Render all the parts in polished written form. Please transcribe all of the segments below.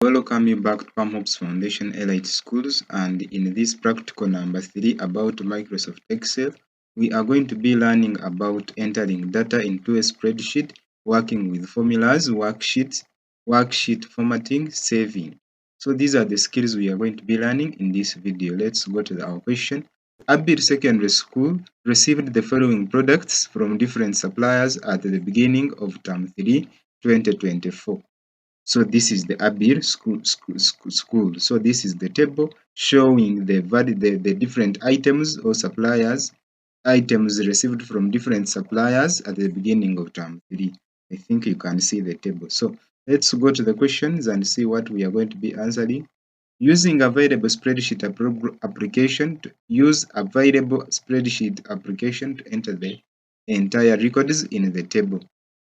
Welcome you back to Palm Hopes Foundation Elite Schools, and in this practical number 3 about Microsoft Excel, we are going to be learning about entering data into a spreadsheet, working with formulas, worksheet formatting, saving. So these are the skills we are going to be learning in this video. Let's go to our question. Abil Secondary School received the following products from different suppliers at the beginning of Term 3, 2024. So this is the Abil school. So this is the table showing the different items or suppliers, items received from different suppliers at the beginning of term 3. I think you can see the table. So let's go to the questions and see what we are going to be answering. Using available spreadsheet application to use available spreadsheet application to enter the entire records in the table.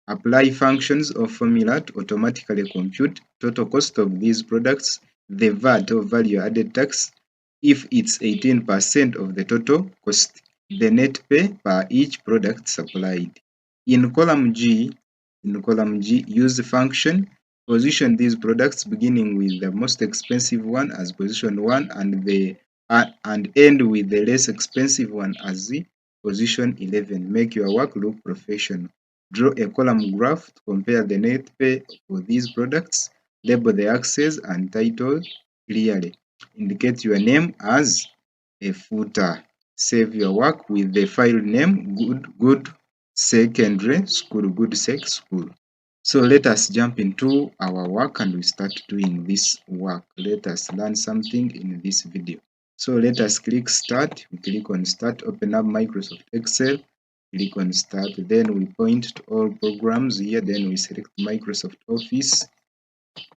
Apply functions or formula to automatically compute total cost of these products, the VAT or value added tax, if it's 18% of the total cost, the net pay per each product supplied. In column G, use the function, position these products beginning with the most expensive one as position 1 and end with the less expensive one as the position 11. Make your work look professional. Draw a column graph to compare the net pay for these products. Label the axes and title clearly. Indicate your name as a footer. Save your work with the file name good secondary school, good sec school. So let us jump into our work and we start doing this work. Let us learn something in this video. So let us click start. We click on start, open up Microsoft Excel. Click on start, then we point to all programs here, then we select Microsoft Office,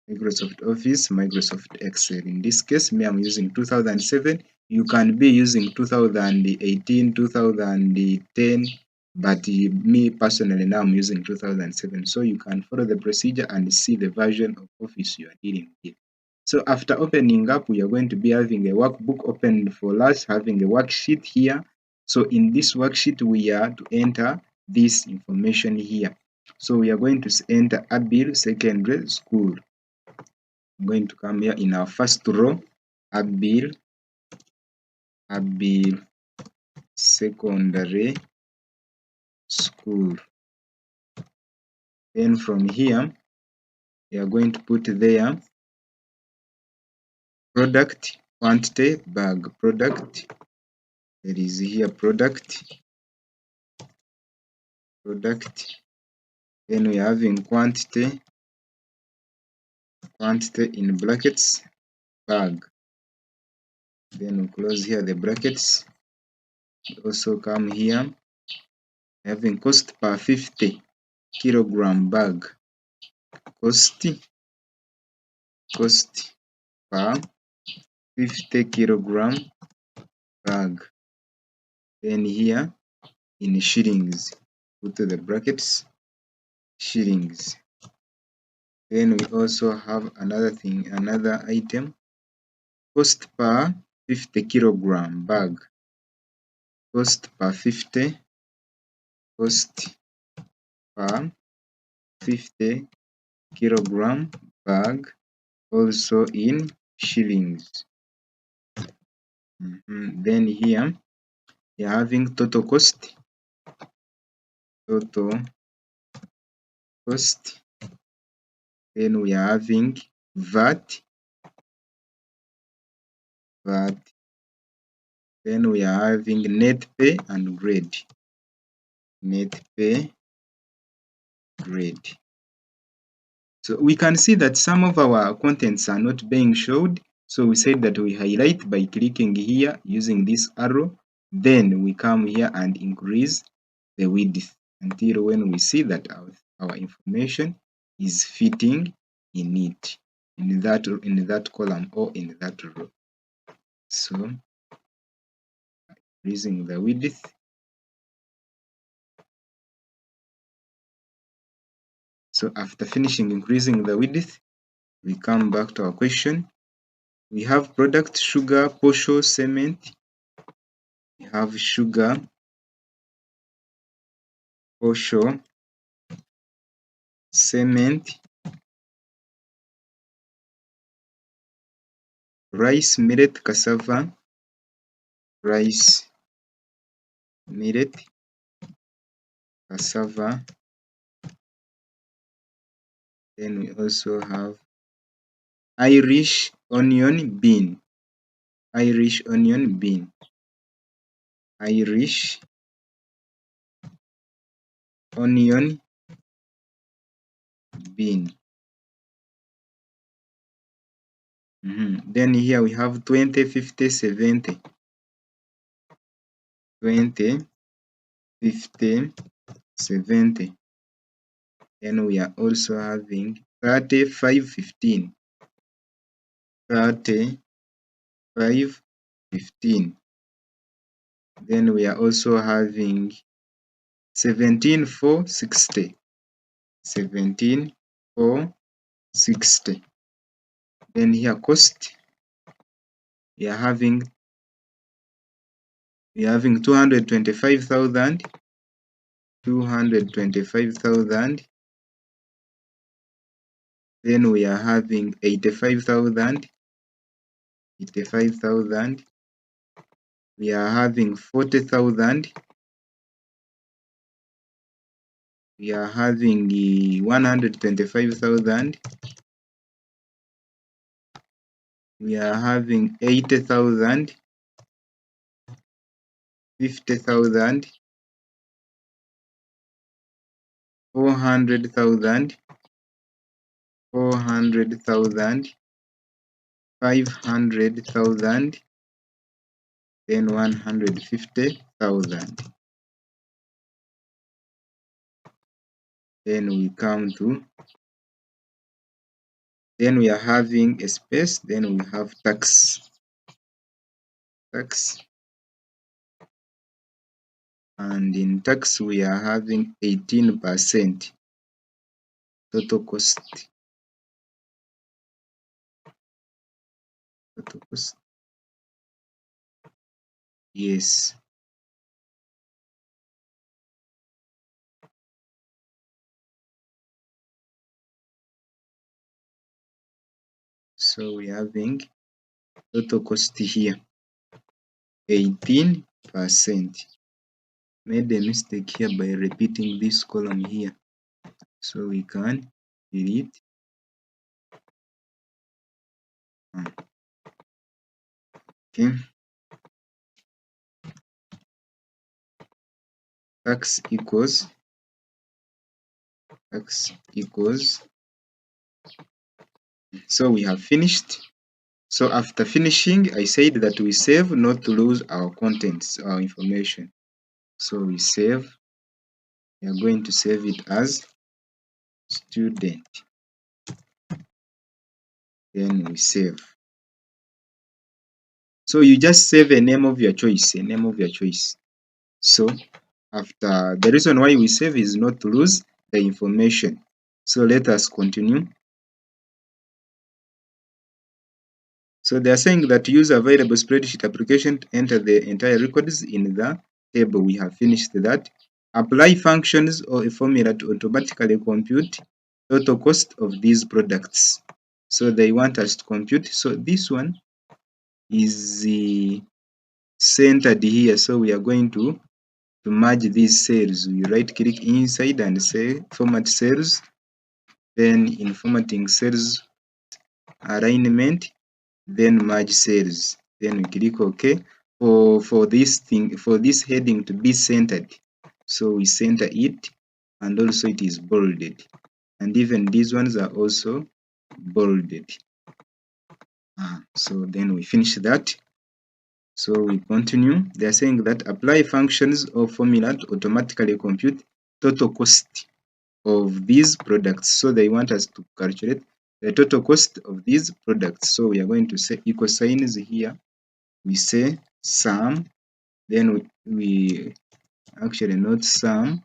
Microsoft Excel. In this case, me I'm using 2007. You can be using 2018, 2010, but me personally now I'm using 2007. So you can follow the procedure and see the version of Office you are dealing with. So after opening up, we are going to be having a workbook opened for us, having a worksheet here. So in this worksheet, we are to enter this information here. So we are going to enter Abil Secondary School. I'm going to come here in our first row, Abil Secondary School. Then from here, we are going to put there product, quantity, bag, product. There is here product. Then we are having quantity in brackets, bag. Then we close here the brackets. We also come here having cost per 50 kilogram bag. Cost per 50 kilogram bag. Then here in shillings, put the brackets, shillings. Then we also have another item, cost per 50 kilogram bag. Cost per 50 kilogram bag, also in shillings. Then here you are having total cost. Then we are having VAT. Then we are having net pay and grade. So we can see that some of our contents are not being showed. So we said that we highlight by clicking here using this arrow. Then we come here and increase the width until when we see that our information is fitting in it, in that column or in that row. So increasing the width. So after finishing increasing the width, we come back to our question. We have product sugar, posho, cement. We have sugar, posho, cement, rice, millet, cassava, rice, millet, cassava. Then we also have Irish onion bean, Irish onion bean, Irish onion bean. Then here we have 20, 50, 70. 20, 50, 70. Then we are also having 30, 5, 15. 30, 5, 15. Then we are also having 17, 4, 60. 17, 4, 60. Then here cost, we are having 225,000, 225,000. Then we are having 85,000, 85,000. We are having 40,000. We are having 125,000. We are having 80,000, 50,000, 400,000, 400,000, 500,000, then 150,000. Then we come to, then we are having a space, then we have tax. Tax. And in tax we are having 18% total cost. Total cost. Yes. So we are having total cost here 18%. Made a mistake here by repeating this column here, so we can delete. Okay, tax equals, so we have finished. So after finishing, I said that we save not to lose our contents, our information. So we save, we are going to save it as student. Then we save. So you just save a name of your choice, a name of your choice. So after, the reason why we save is not to lose the information. So let us continue. So they are saying that use available spreadsheet application to enter the entire records in the table. We have finished that. Apply functions or a formula to automatically compute total cost of these products. So they want us to compute. So this one is centered here. So we are going to merge these cells. We right click inside and say format cells. Then in formatting cells alignment, then merge cells. Then we click OK for this thing, for this heading to be centered. So we center it, and also it is bolded, and even these ones are also bolded. So then we finish that. So we continue. They are saying that apply functions or formula to automatically compute total cost of these products. So they want us to calculate the total cost of these products. So we are going to say equal signs here. We say sum, then we actually not sum.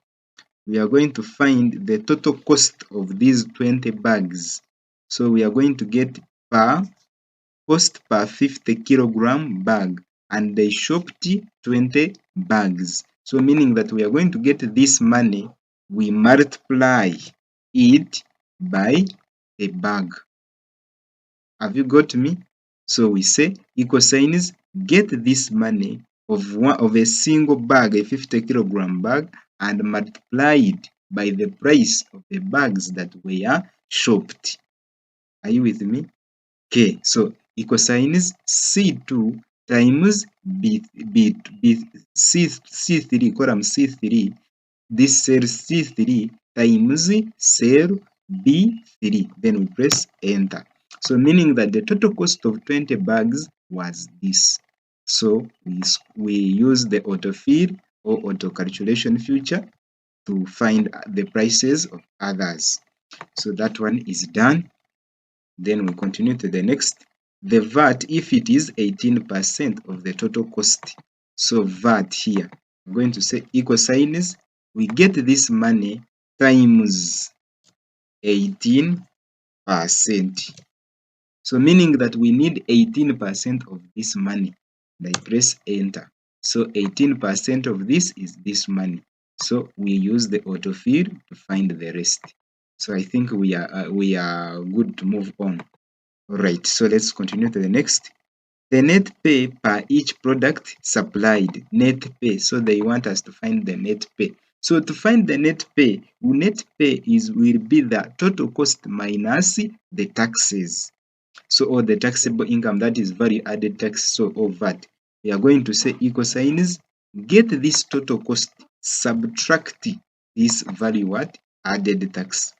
We are going to find the total cost of these 20 bags. So we are going to get cost per 50 kilogram bag, and they shopped 20 bags. So meaning that we are going to get this money, we multiply it by a bag. Have you got me? So we say equal signs, get this money of a single bag, a 50-kilogram bag, and multiply it by the price of the bags that were shopped. Are you with me? Okay, so equal signs C2 times C3, column C3, this cell C3 times cell B3. Then we press enter. So meaning that the total cost of 20 bags was this. So we use the autofill or auto calculation feature to find the prices of others. So that one is done. Then we continue to the next. The VAT, if it is 18% of the total cost. So VAT here, I'm going to say equal signs. We get this money times 18%. So meaning that we need 18% of this money. And I press enter. So 18% of this is this money. So we use the autofill to find the rest. So I think we are good to move on. Alright, so let's continue to the next. The net pay per each product supplied. Net pay. So they want us to find the net pay. So to find the net pay will be the total cost minus the taxes. So or the taxable income, that is value added tax, so or VAT. We are going to say equal signs, get this total cost, subtract this value what? Added tax.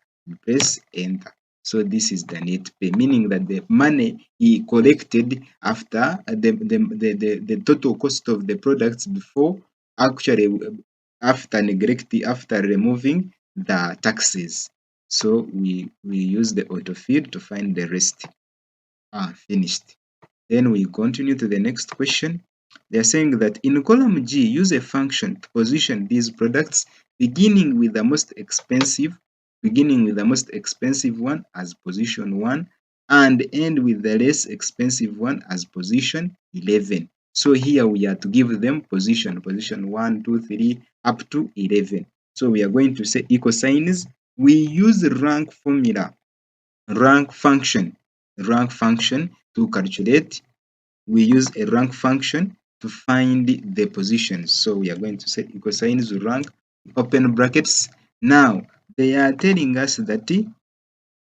Press enter. So this is the net pay, meaning that the money he collected after the total cost of the products before actually after removing the taxes. So we use the autofill to find the rest. Finished. Then we continue to the next question. They are saying that in column G, use a function to position these products beginning with the most expensive one as position 1 and end with the less expensive one as position 11. So here we are to give them position 1, 2, 3 up to 11. So we are going to say equal signs. We use rank formula, rank function to calculate. We use a rank function to find the positions. So we are going to say equal signs rank, open brackets. Now they are telling us that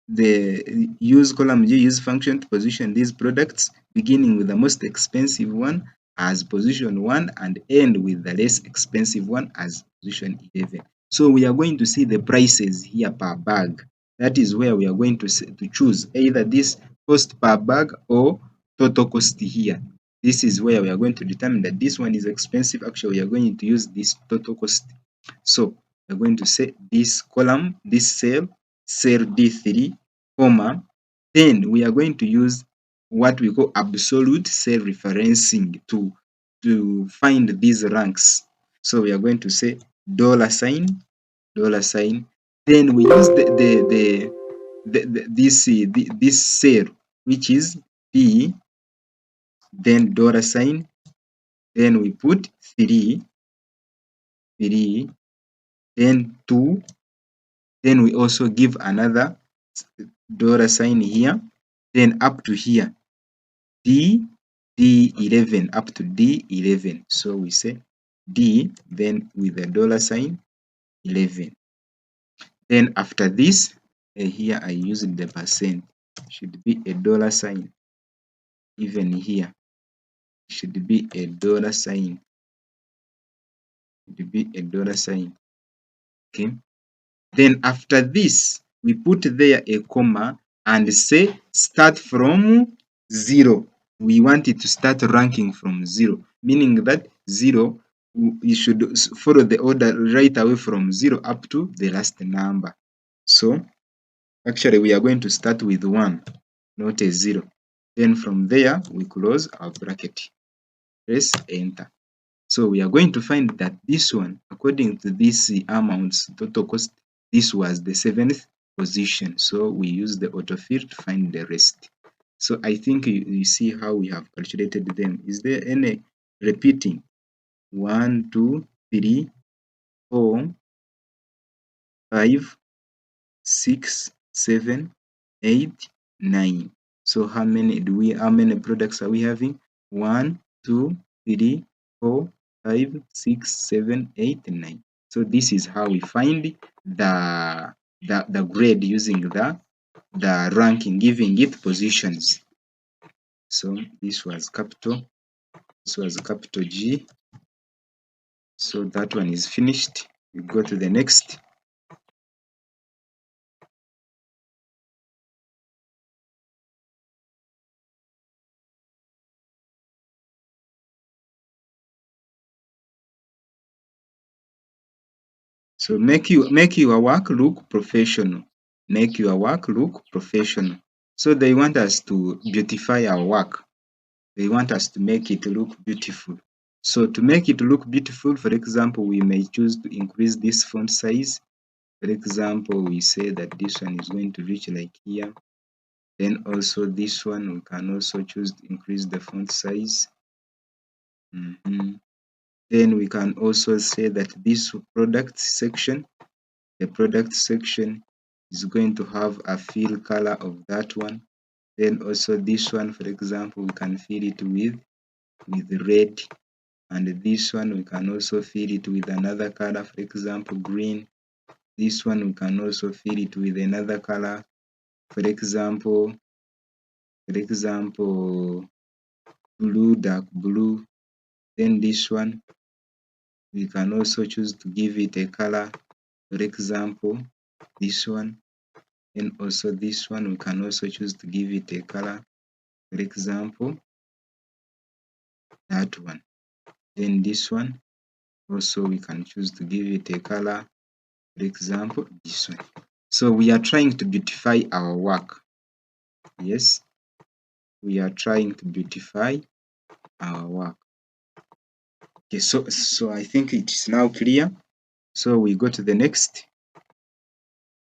the use column G use function to position these products beginning with the most expensive one as position 1 and end with the less expensive one as position 11. So we are going to see the prices here per bag. That is where we are going to choose either this cost per bag or total cost here. This is where we are going to determine that this one is expensive. Actually, we are going to use this total cost. So we're going to say this column, this cell D3, comma, then we are going to use what we call absolute cell referencing to find these ranks. So we are going to say dollar sign, then we use this cell which is P, then dollar sign, then we put 3, then 2, then we also give another dollar sign here, then up to here D11, up to D11. So we say D, then with the dollar sign 11. Then after this, here I used the percent, should be a dollar sign. Even here should be a dollar sign. Okay. Then after this, we put there a comma and say start from 0. We want it to start ranking from 0, meaning that 0, you should follow the order right away from 0 up to the last number. So actually we are going to start with 1, not a 0. Then from there we close our bracket. Press enter. So we are going to find that this one, according to these amounts, total cost, this was the 7th position. So we use the autofill to find the rest. So I think you see how we have calculated them. Is there any repeating? 1, 2, 3, 4, 5, 6, 7, 8, 9. So how many products are we having? 1, 2, 3, 4, 5, 6, 7, 8, 9. So this is how we find the grade using the ranking, giving it positions. So this was capital G. So that one is finished. We go to the next. So make your work look professional. Make your work look professional. So they want us to beautify our work. They want us to make it look beautiful. So to make it look beautiful, for example, we may choose to increase this font size. For example, we say that this one is going to reach like here. Then also this one, we can also choose to increase the font size. Then we can also say that this product section, the product section is going to have a fill color of that one. Then also this one, for example, we can fill it with red, and this one we can also fill it with another color, for example, green. This one we can also fill it with another color, for example, blue, dark blue. Then this one we can also choose to give it a color, for example, this one. And also this one we can also choose to give it a color, for example, that one. Then this one also we can choose to give it a color, for example, this one. So we are trying to beautify our work. Yes, we are trying to beautify our work. Okay, so I think it is now clear. So we go to the next.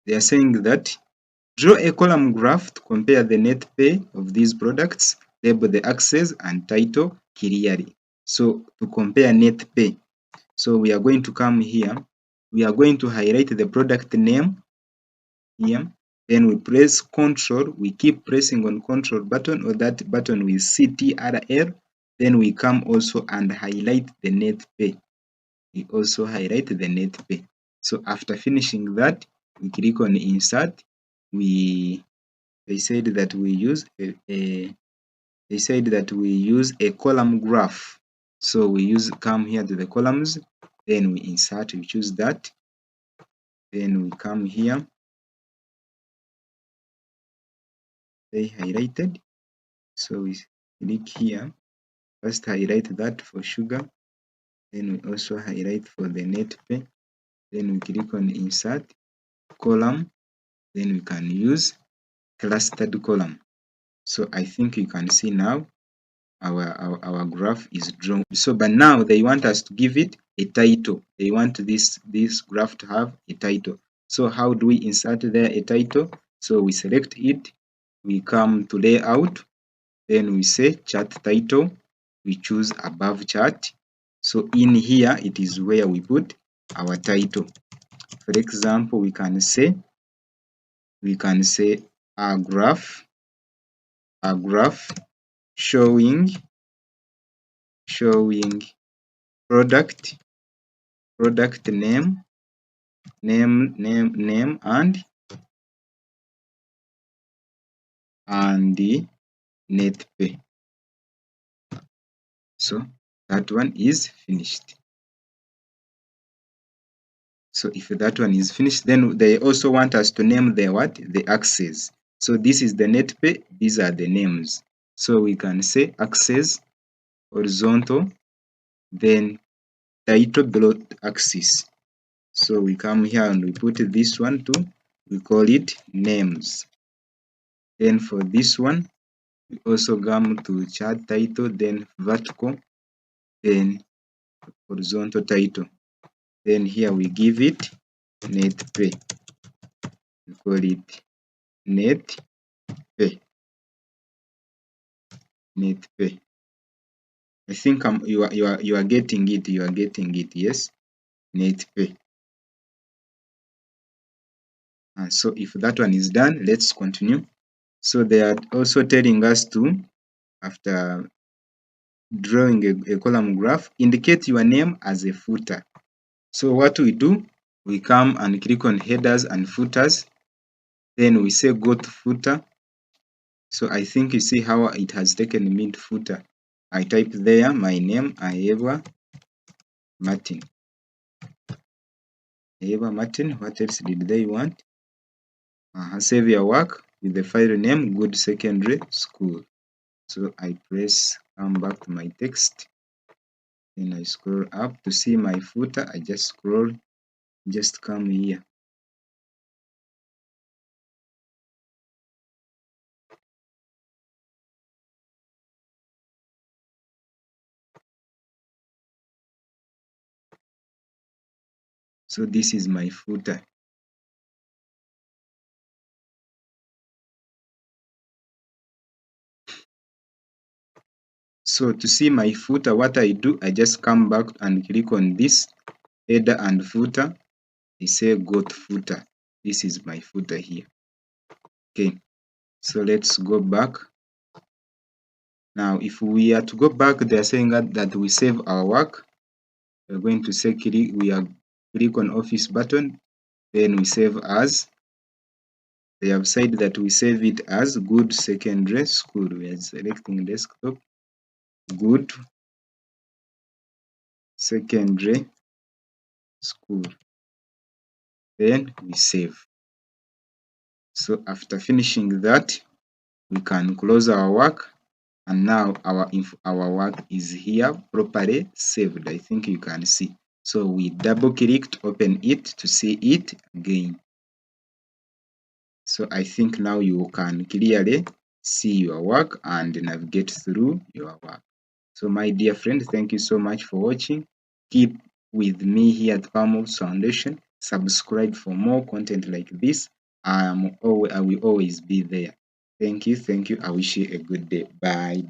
They are saying that draw a column graph to compare the net pay of these products, label the axes and title clearly. So to compare net pay, so we are going to come here. We are going to highlight the product name here. Then we press Control. We keep pressing on Control button, or that button with CTRL. Then we come also and highlight the net pay. We also highlight the net pay. So after finishing that, we click on Insert. They said that we use a column graph. So we come here to the columns, then we insert, we choose that, then we come here, they highlighted. So we click here, first highlight that for sugar, then we also highlight for the net pay, then we click on insert column, then we can use clustered column. So I think you can see now our graph is drawn. So but now they want us to give it a title. They want this graph to have a title. So how do we insert there a title? So we select it, we come to layout, then we say chart title, we choose above chart. So in here it is where we put our title. For example, we can say a graph showing product name and the net pay. So that one is finished. So if that one is finished, then they also want us to name the axes. So this is the net pay, these are the names. So we can say axes horizontal, then title below axis. So we come here and we put this one too, we call it names. Then for this one, we also come to chart title, then vertical, then horizontal title. Then here we give it net pay. We call it net pay. Net pay. I think you are getting it. You are getting it. Yes, net pay. And so if that one is done, let's continue. So they are also telling us to, after drawing a column graph, indicate your name as a footer. So what we do, we come and click on headers and footers. Then we say go to footer. So I think you see how it has taken me to footer. I type there my name, Ahebwa Martin. Ahebwa Martin, what else did they want? Save your work with the file name Good Secondary School. So I press come back to my text. Then I scroll up to see my footer. I just scroll, just come here. So this is my footer. So to see my footer, what I do, I just come back and click on this header and footer. I say go to footer. This is my footer here. Okay, so let's go back. Now, if we are to go back, they are saying that we save our work. We're going to say we are click on office button, then we save as. They have said that we save it as Good Secondary School. We are selecting desktop, Good Secondary School. Then we save. So after finishing that, we can close our work, and now our work is here properly saved. I think you can see. So we double clicked, open it to see it again. So I think now you can clearly see your work and navigate through your work. So my dear friend, thank you so much for watching. Keep with me here at Palmos Foundation. Subscribe for more content like this. I will always be there. Thank you. I wish you a good day. Bye.